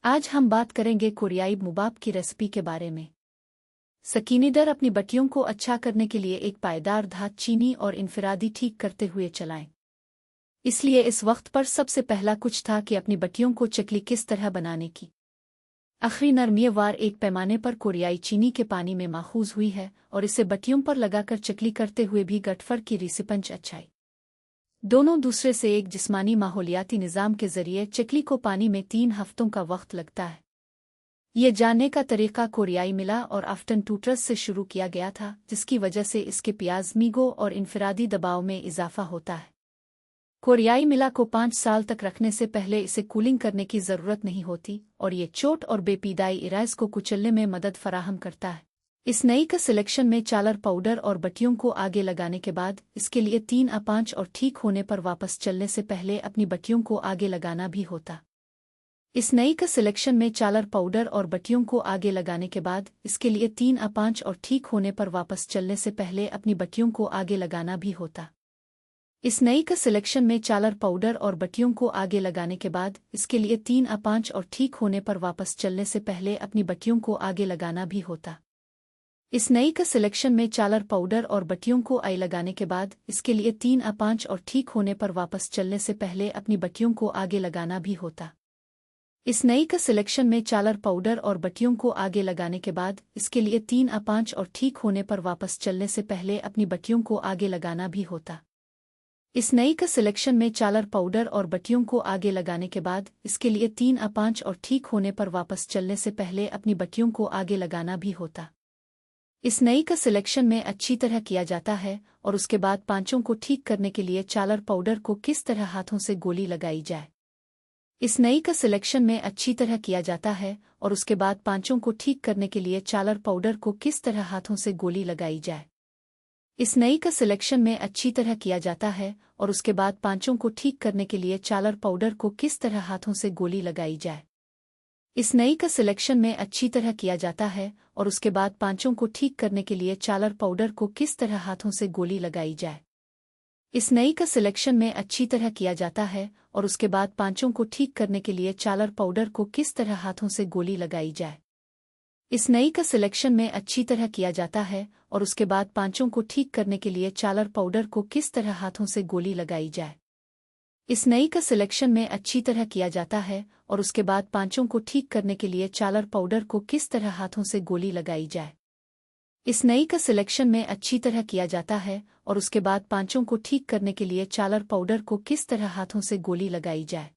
आज हम बात करेंगे कोरियाई मुबाब की रेसिपी के बारे में। सकीनीदर अपनी बट्टियों को अच्छा करने के लिए एक पायदार धात चीनी और इनफरादी ठीक करते हुए चलाएं। इसलिए इस वक्त पर सबसे पहला कुछ था कि अपनी बट्टियों को चकली किस तरह बनाने की। आखिरी नरमियवार एक पैमाने पर कोरियाई चीनी के पानी में माखूज हुई है और इसे बट्टियों पर लगाकर चकली करते हुए भी गटफर की रिसिपंच अच्छाई। दोनों दूसरे से एक जिस्मानी माहौलियाती निज़ाम के जरिए चकली को पानी में 3 हफ्तों का वक्त लगता है। ये जानने का तरीका कोरियाई मिला और आफ्टन टूटर्स से शुरू किया गया था, जिसकी वजह से इसके प्याज़-मीगो और इनफरादी दबाव में इजाफा होता है। कोरियाई मिला को 5 साल तक रखने से पहले इसे कूलिंग करने की ज़रूरत नहीं होती और ये चोट और बेपीदाई इराज़ को कुचलने में मदद फराहम करता है। इस नई का सिलेक्शन में चालर पाउडर और बट्टियों को आगे लगाने के बाद इसके लिए 3 और ठीक होने पर वापस चलने से पहले अपनी बट्टियों को आगे लगाना भी होता। इस नई का सिलेक्शन में चालर पाउडर और बट्टियों को आगे लगाने के बाद इसके लिए 3 और ठीक होने पर वापस चलने से पहले अपनी बट्टियों को आगे लगाना भी होता। इस नई का सिलेक्शन में चालर पाउडर और बट्टियों को आगे लगाने के बाद इसके लिए 3 और ठीक होने पर वापस चलने से पहले अपनी बट्टियों को आगे लगाना भी होता। इस नई का सिलेक्शन में चालर पाउडर और बट्टियों को आई लगाने के बाद इसके लिए 3 और ठीक होने पर वापस चलने से पहले अपनी बट्टियों को आगे लगाना भी होता। इस नई का सिलेक्शन में चालर पाउडर और बट्टियों को आगे लगाने के बाद इसके लिए 3 और ठीक होने पर वापस चलने से पहले अपनी बट्टियों को आगे लगाना भी होता। इस नई का सिलेक्शन में चालर पाउडर और बट्टियों को आगे लगाने के बाद इसके लिए 3 और ठीक होने पर वापस चलने से पहले अपनी बट्टियों को आगे लगाना भी होता। इस नई का सिलेक्शन में अच्छी तरह किया जाता है और उसके बाद पांचों को ठीक करने के लिए चालर पाउडर को किस तरह हाथों से गोली लगाई जाए। इस नई का सिलेक्शन में अच्छी तरह किया जाता है और उसके बाद पांचों को ठीक करने के लिए चालर पाउडर को किस तरह हाथों से गोली लगाई जाए। इस नई का सिलेक्शन में अच्छी तरह किया जाता है और उसके बाद पांचों को ठीक करने के लिए चालर पाउडर को किस तरह हाथों से गोली लगाई जाए। इस नई का सिलेक्शन में अच्छी तरह किया जाता है और उसके बाद पांचों को ठीक करने के लिए चालर पाउडर को किस तरह हाथों से गोली लगाई जाए। इस नई का सिलेक्शन में अच्छी तरह किया जाता है और उसके बाद पांचों को ठीक करने के लिए चालर पाउडर को किस तरह हाथों से गोली लगाई जाए। इस नई का सिलेक्शन में अच्छी तरह किया जाता है और उसके बाद पांचों को ठीक करने के लिए चालर पाउडर को किस तरह हाथों से गोली लगाई जाए। इस नई का सिलेक्शन में अच्छी तरह किया जाता है और उसके बाद पांचों को ठीक करने के लिए चालर पाउडर को किस तरह हाथों से गोली लगाई जाए। इस नई का सिलेक्शन में अच्छी तरह किया जाता है और उसके बाद पांचों को ठीक करने के लिए चालर पाउडर को किस तरह हाथों से गोली लगाई जाए।